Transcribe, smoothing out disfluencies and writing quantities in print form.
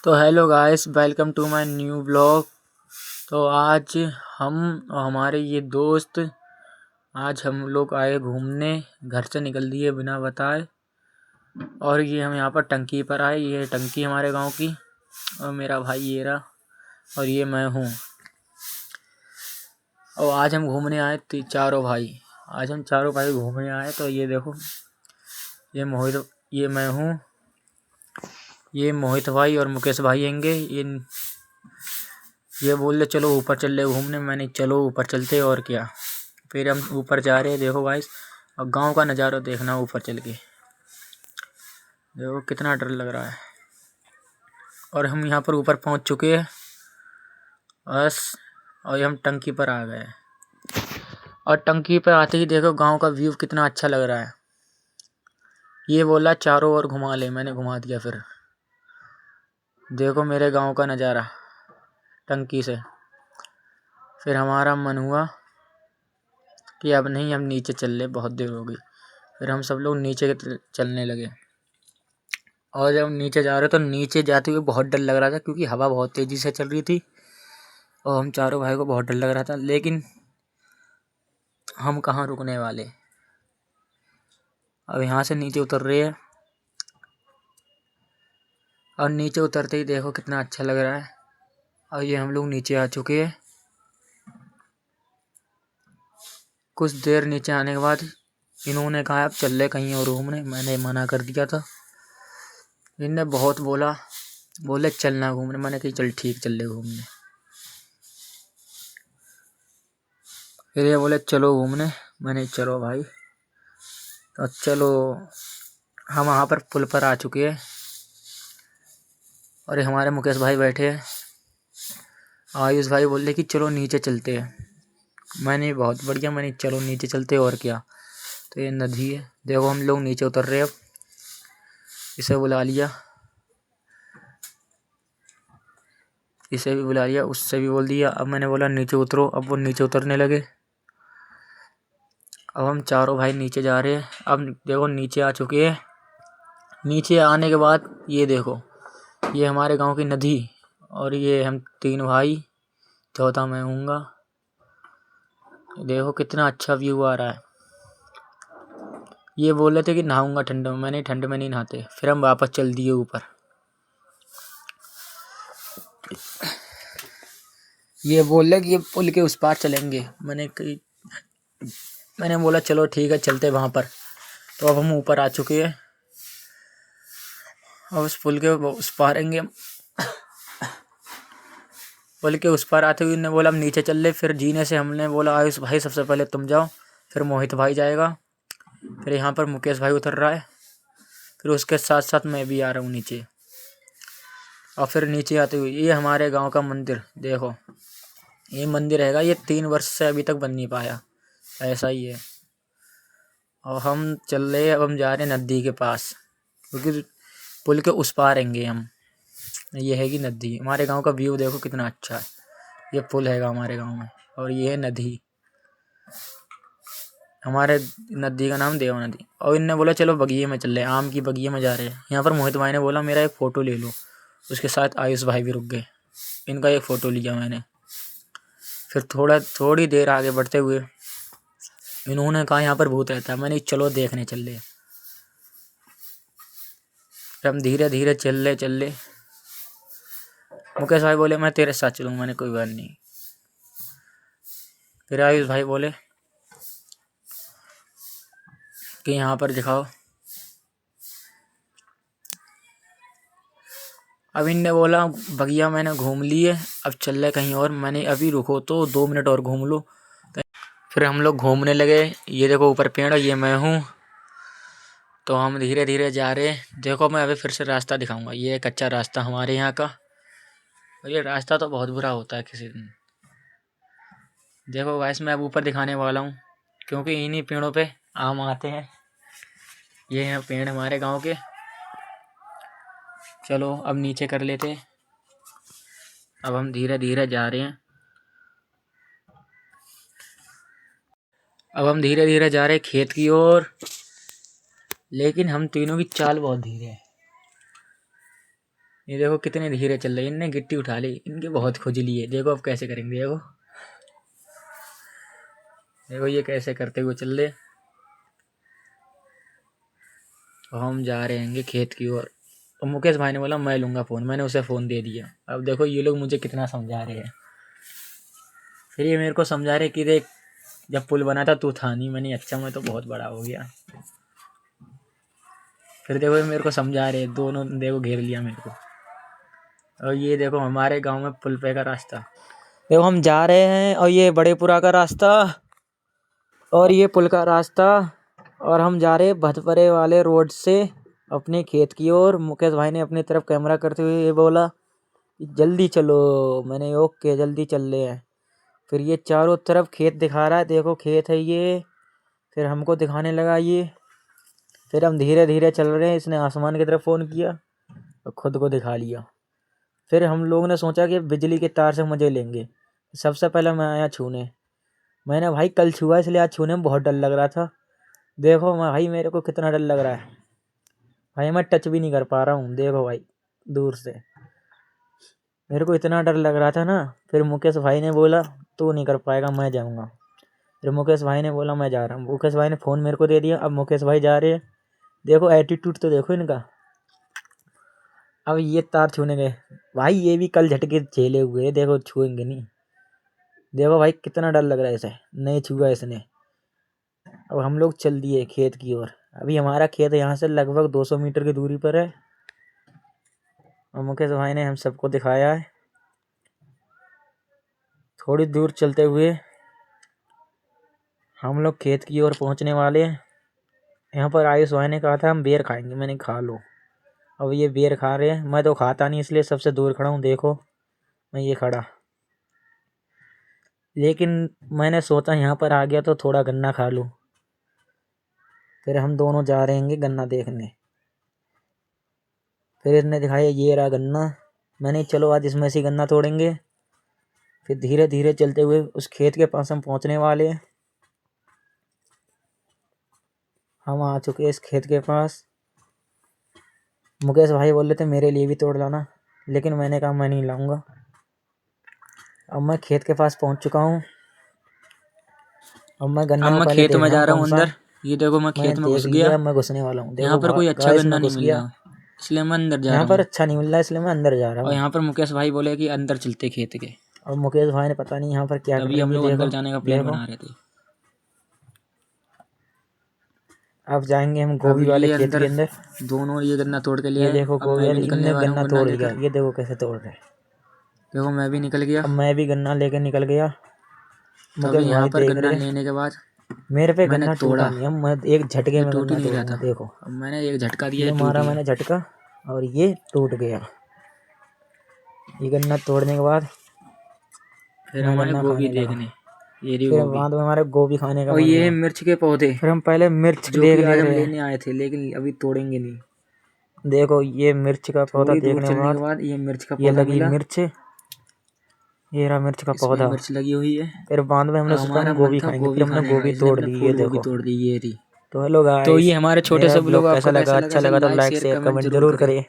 तो hello guys, welcome to my new blog. तो आज हम और हमारे ये दोस्त आज हम लोग आए घूमने। घर से निकल दिए बिना बताए और ये हम यहाँ पर टंकी पर आए। ये टंकी हमारे गांव की और मेरा भाई ये रहा और ये मैं हूँ। और आज हम घूमने आए चारों भाई। आज हम चारों भाई घूमने आए। तो ये देखो, ये मोहित, ये मैं हूँ, ये मोहित भाई और मुकेश भाई हैंगे। ये बोल रहे चलो ऊपर चल रहे घूमने। मैंने चलो ऊपर चलते और क्या। फिर हम ऊपर जा रहे हैं। देखो गाइस, और गांव का नज़ारा देखना ऊपर चल के। देखो कितना डर लग रहा है। और हम यहाँ पर ऊपर पहुँच चुके हैं बस। और हम टंकी पर आ गए और टंकी पर आते ही देखो गांव का व्यू कितना अच्छा लग रहा है। ये बोला चारों ओर घुमा ले, मैंने घुमा दिया। फिर देखो मेरे गांव का नज़ारा टंकी से। फिर हमारा मन हुआ कि अब नहीं, हम नीचे चल ले, बहुत देर हो गई। फिर हम सब लोग नीचे चलने लगे। और जब नीचे जा रहे तो नीचे जाते हुए बहुत डर लग रहा था, क्योंकि हवा बहुत तेज़ी से चल रही थी और हम चारों भाई को बहुत डर लग रहा था। लेकिन हम कहाँ रुकने वाले। अब यहाँ से नीचे उतर रहे हैं और नीचे उतरते ही देखो कितना अच्छा लग रहा है। और ये हम लोग नीचे आ चुके हैं। कुछ देर नीचे आने के बाद इन्होंने कहा अब चल रहे कहीं और घूमने। मैंने मना कर दिया था। इनने बहुत बोले चलना घूमने। मैंने कही चल ठीक, चल रहे घूमने। फिर ये बोले चलो घूमने। मैंने चलो भाई। तो चलो, हम वहाँ पर पुल पर आ चुके हैं और हमारे मुकेश भाई बैठे हैं। आयुष भाई बोल रहे कि चलो नीचे चलते हैं। मैंने बहुत बढ़िया, मैंने चलो नीचे चलते और क्या। तो ये नदी है, देखो हम लोग नीचे उतर रहे हैं। अब इसे बुला लिया, इसे भी बुला लिया, उससे भी बोल दिया। अब मैंने बोला नीचे उतरो। अब वो नीचे उतरने लगे। अब हम चारों भाई नीचे जा रहे हैं। अब देखो नीचे आ चुके हैं। नीचे आने के बाद ये देखो, ये हमारे गांव की नदी और ये हम तीन भाई, चौथा मैं हूँगा। देखो कितना अच्छा व्यू आ रहा है। ये बोल रहे थे कि नहाऊंगा ठंड में। मैंने ठंड में नहीं नहाते। फिर हम वापस चल दिए ऊपर। ये बोल रहे कि ये पुल के उस पार चलेंगे। मैंने बोला चलो ठीक है, चलते वहाँ पर। तो अब हम ऊपर आ चुके हैं। अब उस पुल के उस पार आएंगे। पुल के उस पार आते हुए ने बोला अब नीचे चल ले। फिर जीने से हमने बोला आयुष भाई सबसे पहले तुम जाओ, फिर मोहित भाई जाएगा, फिर यहाँ पर मुकेश भाई उतर रहा है, फिर उसके साथ साथ मैं भी आ रहा हूँ नीचे। और फिर नीचे आते हुए ये हमारे गांव का मंदिर देखो। ये मंदिर हैगा, ये 3 वर्ष से अभी तक बन नहीं पाया, ऐसा ही है। और हम चल रहे, अब हम जा रहे हैं नदी के पास, क्योंकि पुल के उस पार आएंगे हम। ये हैगी नदी। हमारे गांव का व्यू देखो कितना अच्छा है। ये पुल हैगा हमारे गांव में और ये है नदी। हमारे नदी का नाम देवा नदी। और इनने बोला चलो बगिये में चल रहे, आम की बगिये में जा रहे हैं। यहाँ पर मोहित भाई ने बोला मेरा एक फ़ोटो ले लो। उसके साथ आयुष भाई भी रुक गए। इनका एक फ़ोटो लिया मैंने। फिर थोड़ी देर आगे बढ़ते हुए इन्होंने कहा यहाँ पर भूत रहता है। मैंने चलो देखने चल रहे। फिर हम धीरे धीरे चल रहे। मुकेश भाई बोले मैं तेरे साथ चलूँगा। मैंने कोई बात नहीं। फिर आयुष भाई बोले कि यहाँ पर दिखाओ। अब इनने बोला बगिया मैंने घूम लिए, अब चल रहे कहीं और। मैंने अभी रुको तो 2 मिनट और घूम लो। फिर हम लोग घूमने लगे। ये देखो ऊपर पेड़, ये मैं हूँ। तो हम धीरे धीरे जा रहे हैं। देखो मैं अभी फिर से रास्ता दिखाऊंगा। ये कच्चा रास्ता हमारे यहाँ का, और ये रास्ता तो बहुत बुरा होता है किसी दिन। देखो गाइस, मैं अब ऊपर दिखाने वाला हूँ, क्योंकि इन्हीं पेड़ों पे आम आते हैं। ये हैं पेड़ हमारे गांव के। चलो अब नीचे कर लेते। अब हम धीरे धीरे जा रहे हैं। अब हम धीरे धीरे जा रहे हैं खेत की ओर। लेकिन हम तीनों की चाल बहुत धीरे है। ये देखो कितने धीरे चल रहे, इनने गिट्टी उठा ली, इनकी बहुत खुजली है। देखो अब कैसे करेंगे, देखो देखो ये कैसे करते हुए चल रहे। और हम जा रहे हैं खेत की ओर। और मुकेश भाई ने बोला मैं लूँगा फ़ोन, मैंने उसे फ़ोन दे दिया। अब देखो ये लोग मुझे कितना समझा रहे हैं। फिर ये मेरे को समझा रहे कि देख जब पुल बना था तू था नहीं। मैंने अच्छा मैं तो बहुत बड़ा हो गया। फिर देखो ये मेरे को समझा रहे, दोनों देखो घेर लिया मेरे को। और ये देखो हमारे गांव में पुल पे का रास्ता, देखो हम जा रहे हैं। और ये बड़ेपुरा का रास्ता और ये पुल का रास्ता। और हम जा रहे हैं भटपरे वाले रोड से अपने खेत की ओर। मुकेश भाई ने अपनी तरफ कैमरा करते हुए ये बोला जल्दी चलो। मैंने ओके जल्दी चल रहे हैं। फिर ये चारों तरफ खेत दिखा रहा है, देखो खेत है ये। फिर हमको दिखाने लगा ये। फिर हम धीरे धीरे चल रहे हैं। इसने आसमान की तरफ फ़ोन किया और ख़ुद को दिखा लिया। फिर हम लोगों ने सोचा कि बिजली के तार से मज़े लेंगे। सबसे पहले मैं आया छूने। मैंने भाई कल छुआ इसलिए आज छूने में बहुत डर लग रहा था। देखो मैं भाई मेरे को कितना डर लग रहा है भाई, मैं टच भी नहीं कर पा रहा हूँ। देखो भाई दूर से मेरे को इतना डर लग रहा था ना। फिर मुकेश भाई ने बोला तू नहीं कर पाएगा, मैं जाऊँगा। फिर मुकेश भाई ने बोला मैं जा रहा हूँ। मुकेश भाई ने फ़ोन मेरे को दे दिया। अब मुकेश भाई जा रहे हैं। देखो एटीट्यूड तो देखो इनका। अब ये तार छूने गए भाई, ये भी कल झटके झेले हुए, देखो छुएंगे नहीं। देखो भाई कितना डर लग रहा है इसे, नहीं छुआ इसने। अब हम लोग चल दिए खेत की ओर। अभी हमारा खेत यहाँ से लगभग 200 मीटर की दूरी पर है। और मुकेश भाई ने हम सबको दिखाया है। थोड़ी दूर चलते हुए हम लोग खेत की ओर पहुँचने वाले हैं। यहाँ पर आयुष भाई ने कहा था हम बेर खाएंगे, मैंने खा लो। अब ये बेर खा रहे हैं। मैं तो खाता नहीं इसलिए सबसे दूर खड़ा हूँ। देखो मैं ये खड़ा, लेकिन मैंने सोचा यहाँ पर आ गया तो थोड़ा गन्ना खा लूँ। फिर हम दोनों जा रहे हैं गन्ना देखने। फिर इसने दिखाया ये रहा गन्ना। मैंने चलो आज इसमें से गन्ना तोड़ेंगे। फिर धीरे धीरे चलते हुए उस खेत के पास हम पहुँचने वाले हैं। हम आ चुके हैं इस खेत के पास। मुकेश भाई बोल रहे थे मेरे लिए भी तोड़ लाना, लेकिन मैंने कहा मैं नहीं लाऊंगा। अब मैं खेत के पास पहुंच चुका हूं। अब मैं गन्ना को पहले खेत में जा रहा हूं कौन सा। अंदर। ये देखो मैं खेत में घुस देख गया। लिया, मैं घुसने वाला हूँ। यहाँ पर कोई अच्छा गाइस गन्ना मैं नहीं घुस मिल गया। रहा, इसलिए मैं अंदर जा यहाँ रहा पर हूँ। अच्छा नहीं मिल रहा इसलिए मैं अंदर जा रहा और हूँ। यहाँ पर मुकेश भाई बोले कि अंदर चलते खेत के। और मुकेश भाई ने पता नहीं यहाँ पर क्या तभी हम लोग करेंगे। अंदर जाने का प्लान बना रहे थे। अब जाएंगे हम गोभी अब वाले ये खेत के अंदर। दोनों ये गन्ना तोड़ के लिए ये देखो अब मैं भी निकलने इनने वाला हूँ गन्ना गन्ना तोड़ लिया। लेकर। ये देखो कैसे तोड़ रहे। देखो मैं भी निकल गया। अब मैं भी गन्ना लेकर निकल गया। तभी मुकेश यहाँ भाई पर देख गन्ना रहे। लेने के बाद मेरे पे मैंने गन्ना तोड़ा। टूटा नहीं। अब मैं एक झटके ये में टूट ही गन्ना नहीं रहा तोड़ूंगा। था। देखो अब मैंने एक झटका दिया, ये टूट मारा गया। मैंने झटका और ये टूट गया। ये गन्ना तोड़ने के बाद फिर मैं हमारे गन्ना गोभी खाने लगा। देखने, ये रही फिर गोभी। बाद में हमारे गोभी खाने का और मन ये हुआ। मिर्च के पौधे फिर हम पहले मिर्च जो देख कि आज ले हम रहे हैं। लेने आए थे, लेकिन अभी तोड़ेंगे नहीं। देखो ये मिर्च का पौधा थोड़ी दूर देखने के चलने के बाद बाद ये मिर्च का ये पौधा लगी मिला। मिर्च। ये रहा मिर्च का इसमें पौधा। मिर्च लगी हुई है। फिर बाद में हमने अब सोचा हमारा हम मन गोभी था खाएंगे। फिर गोभी हमने खाने का, गोभी इसलिए तोड़ हमने ली। ये फूल गोभी देखो। तोड़ दी, ये रही। तो हेलो तो गाइस, ये हमारे छोटे मेरा से ब्लॉग ब्लॉग कैसा आपको लगा? कैसा अच्छा लगा, लगा तो like like share share comment comment जरूर जरूर करें। करिए।